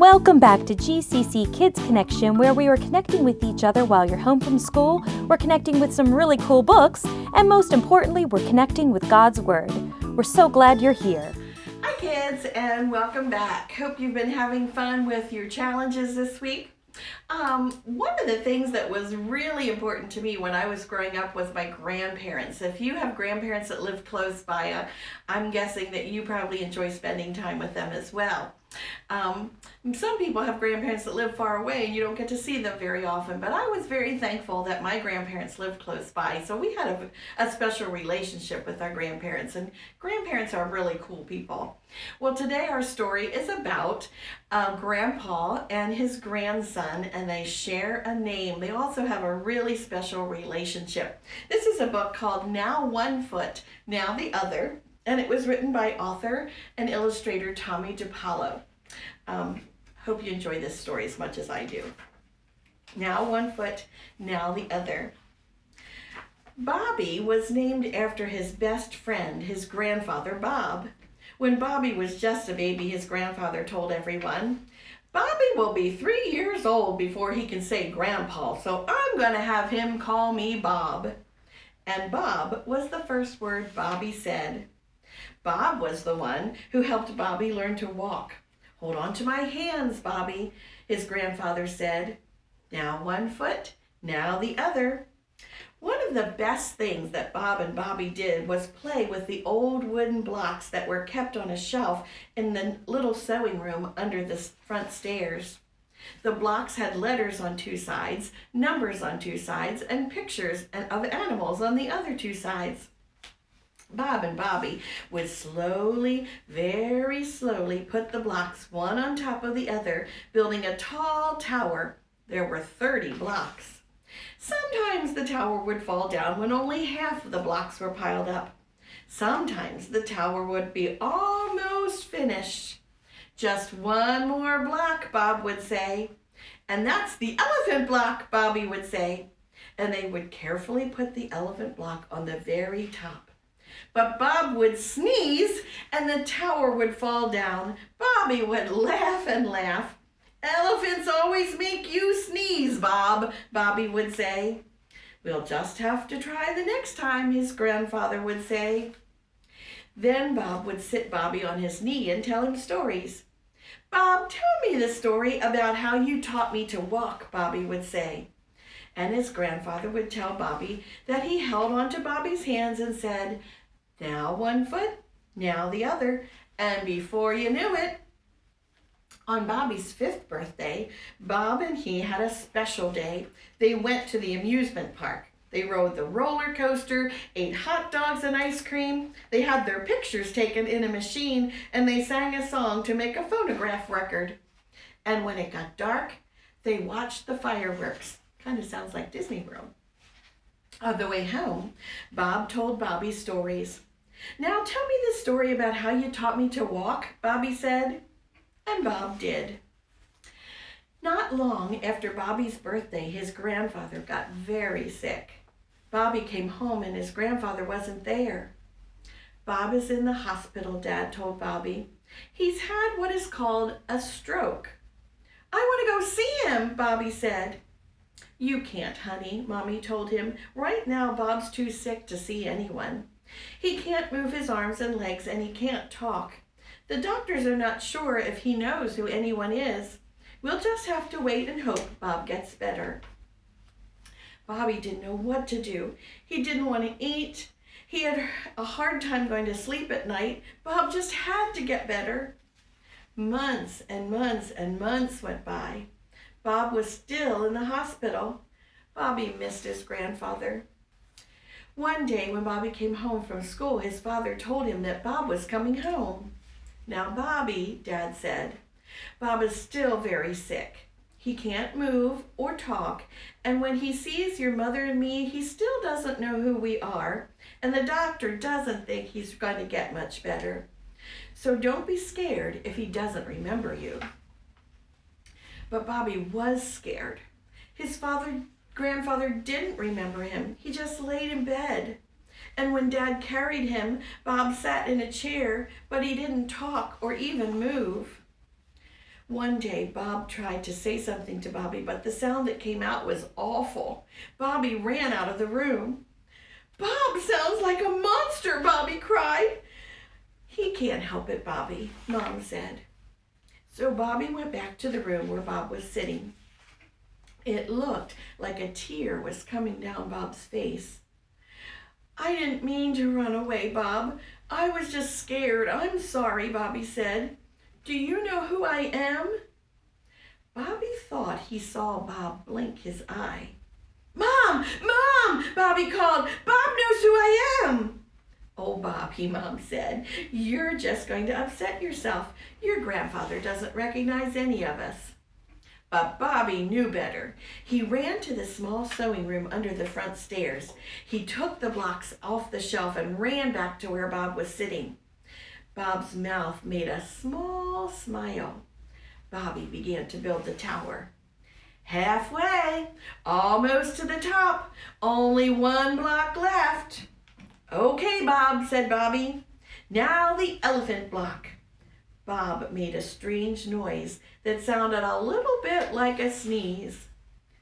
Welcome back to GCCKids Connection, where we are connecting with each other while you're home from school. We're connecting with some really cool books, and most importantly, we're connecting with God's Word. We're so glad you're here. Hi kids, and welcome back. Hope you've been having fun with your challenges this week. One of the things that was really important to me when I was growing up was my grandparents. If you have grandparents that live close by, I'm guessing that you probably enjoy spending time with them as well. Some people have grandparents that live far away and you don't get to see them very often, but I was very thankful that my grandparents lived close by, so we had a special relationship with our grandparents, and grandparents are really cool people. Well, today our story is about Grandpa and his grandson, and they share a name. They also have a really special relationship. This is a book called Now One Foot, Now the Other, and it was written by author and illustrator Tommy DiPaolo. Hope you enjoy this story as much as I do. Now one foot, now the other. Bobby was named after his best friend, his grandfather, Bob. When Bobby was just a baby, his grandfather told everyone, "Bobby will be 3 years old before he can say Grandpa, so I'm going to have him call me Bob." And Bob was the first word Bobby said. Bob was the one who helped Bobby learn to walk. "Hold on to my hands, Bobby," his grandfather said. Now one foot, now the other. One of the best things that Bob and Bobby did was play with the old wooden blocks that were kept on a shelf in the little sewing room under the front stairs. The blocks had letters on two sides, numbers on two sides, and pictures of animals on the other two sides. Bob and Bobby would slowly, very slowly put the blocks one on top of the other, building a tall tower. There were 30 blocks. Sometimes the tower would fall down when only half of the blocks were piled up. Sometimes the tower would be almost finished. "Just one more block," Bob would say. "And that's the elephant block," Bobby would say. And they would carefully put the elephant block on the very top. But Bob would sneeze and the tower would fall down. Bobby would laugh and laugh. "Elephants always make you sneeze, Bob," Bobby would say. "We'll just have to try the next time," his grandfather would say. Then Bob would sit Bobby on his knee and tell him stories. "Bob, tell me the story about how you taught me to walk," Bobby would say. And his grandfather would tell Bobby that he held onto Bobby's hands and said, "Now one foot, now the other," and before you knew it, on Bobby's 5th birthday, Bob and he had a special day. They went to the amusement park. They rode the roller coaster, ate hot dogs and ice cream. They had their pictures taken in a machine, and they sang a song to make a phonograph record. And when it got dark, they watched the fireworks. Kind of sounds like Disney World. On the way home, Bob told Bobby stories. "Now tell me the story about how you taught me to walk," Bobby said. And Bob did. Not long after Bobby's birthday, his grandfather got very sick. Bobby came home and his grandfather wasn't there. "Bob is in the hospital," Dad told Bobby. "He's had what is called a stroke." "I want to go see him," Bobby said. "You can't, honey," Mommy told him. "Right now, Bob's too sick to see anyone. He can't move his arms and legs, and he can't talk. The doctors are not sure if he knows who anyone is. We'll just have to wait and hope Bob gets better." Bobby didn't know what to do. He didn't want to eat. He had a hard time going to sleep at night. Bob just had to get better. Months and months and months went by. Bob was still in the hospital. Bobby missed his grandfather. One day when Bobby came home from school, his father told him that Bob was coming home. "Now, Bobby," Dad said, "Bob is still very sick. He can't move or talk, and when he sees your mother and me, he still doesn't know who we are, and the doctor doesn't think he's going to get much better. So don't be scared if he doesn't remember you." But Bobby was scared. His grandfather didn't remember him. He just laid in bed. And when Dad carried him, Bob sat in a chair, but he didn't talk or even move. One day, Bob tried to say something to Bobby, but the sound that came out was awful. Bobby ran out of the room. "Bob sounds like a monster," Bobby cried. "He can't help it, Bobby," Mom said. So Bobby went back to the room where Bob was sitting. It looked like a tear was coming down Bob's face. "I didn't mean to run away, Bob. I was just scared. I'm sorry," Bobby said. "Do you know who I am?" Bobby thought he saw Bob blink his eye. "Mom! Mom!" Bobby called. "Bob knows who I am." "Oh, Bobby," Mom said, "you're just going to upset yourself. Your grandfather doesn't recognize any of us." But Bobby knew better. He ran to the small sewing room under the front stairs. He took the blocks off the shelf and ran back to where Bob was sitting. Bob's mouth made a small smile. Bobby began to build the tower. "Halfway, almost to the top, only one block left." "Okay, Bob," said Bobby. "Now the elephant block." Bob made a strange noise that sounded a little bit like a sneeze.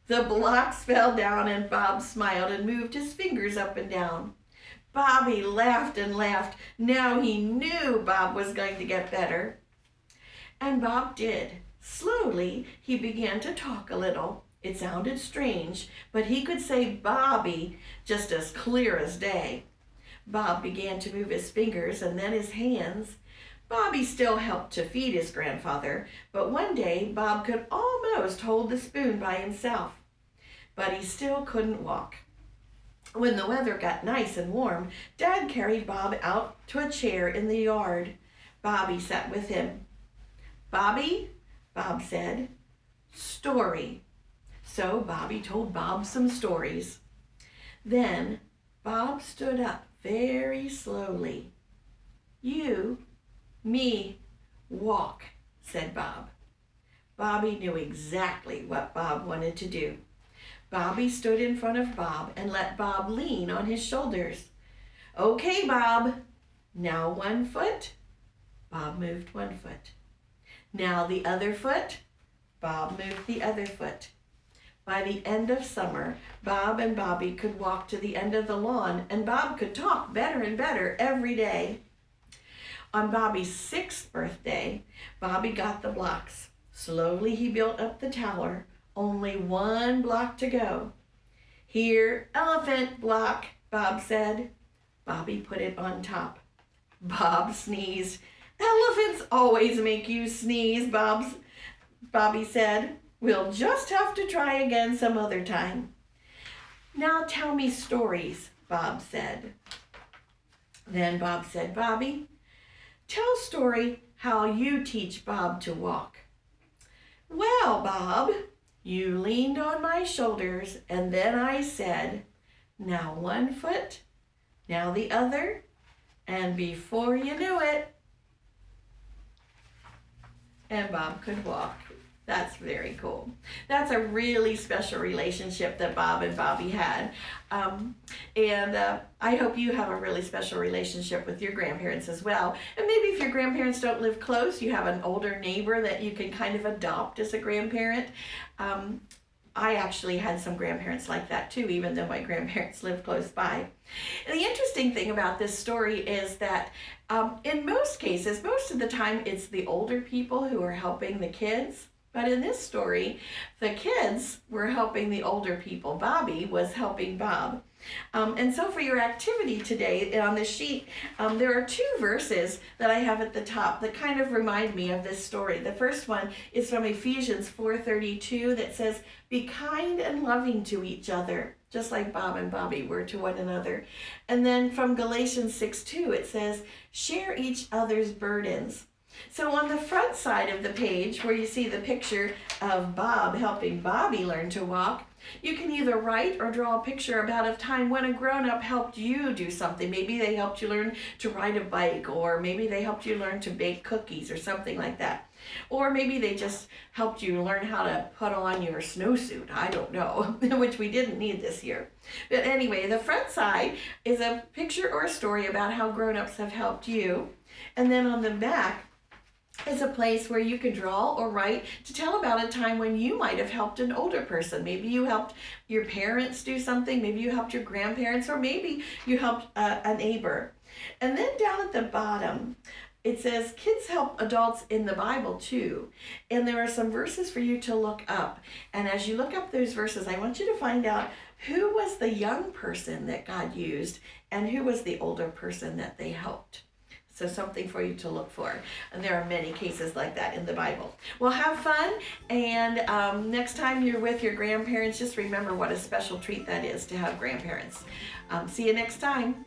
The blocks fell down and Bob smiled and moved his fingers up and down. Bobby laughed and laughed. Now he knew Bob was going to get better. And Bob did. Slowly, he began to talk a little. It sounded strange, but he could say Bobby just as clear as day. Bob began to move his fingers and then his hands. Bobby still helped to feed his grandfather, but one day Bob could almost hold the spoon by himself. But he still couldn't walk. When the weather got nice and warm, Dad carried Bob out to a chair in the yard. Bobby sat with him. "Bobby," Bob said, "story." So Bobby told Bob some stories. Then Bob stood up very slowly. "You, me, walk," said Bob. Bobby knew exactly what Bob wanted to do. Bobby stood in front of Bob and let Bob lean on his shoulders. "Okay, Bob. Now one foot." Bob moved one foot. "Now the other foot." Bob moved the other foot. By the end of summer, Bob and Bobby could walk to the end of the lawn, and Bob could talk better and better every day. On Bobby's 6th birthday, Bobby got the blocks. Slowly he built up the tower. Only one block to go. "Here, elephant block," Bob said. Bobby put it on top. Bob sneezed. "Elephants always make you sneeze," Bobby said. "We'll just have to try again some other time." "Now tell me stories," Bob said. Then Bob said, "Bobby, tell a story how you teach Bob to walk." "Well, Bob, you leaned on my shoulders and then I said, 'Now one foot, now the other,' and before you knew it," and Bob could walk. That's very cool. That's a really special relationship that Bob and Bobby had. I hope you have a really special relationship with your grandparents as well. And maybe if your grandparents don't live close, you have an older neighbor that you can kind of adopt as a grandparent. I actually had some grandparents like that too, even though my grandparents lived close by. And the interesting thing about this story is that in most cases, most of the time, it's the older people who are helping the kids. But in this story, the kids were helping the older people. Bobby was helping Bob. And so for your activity today on the sheet, there are 2 verses that I have at the top that kind of remind me of this story. The first one is from Ephesians 4:32 that says, "Be kind and loving to each other, just like Bob and Bobby were to one another." And then from Galatians 6:2, it says, "Share each other's burdens." So on the front side of the page, where you see the picture of Bob helping Bobby learn to walk, you can either write or draw a picture about a time when a grown-up helped you do something. Maybe they helped you learn to ride a bike, or maybe they helped you learn to bake cookies or something like that. Or maybe they just helped you learn how to put on your snowsuit. I don't know, which we didn't need this year. But anyway, the front side is a picture or a story about how grown-ups have helped you. And then on the back, is a place where you can draw or write to tell about a time when you might have helped an older person. Maybe you helped your parents do something, maybe you helped your grandparents, or maybe you helped a neighbor. And then down at the bottom, it says kids help adults in the Bible too. And there are some verses for you to look up. And as you look up those verses, I want you to find out who was the young person that God used and who was the older person that they helped. So something for you to look for. And there are many cases like that in the Bible. Well, have fun. And next time you're with your grandparents, just remember what a special treat that is to have grandparents. See you next time.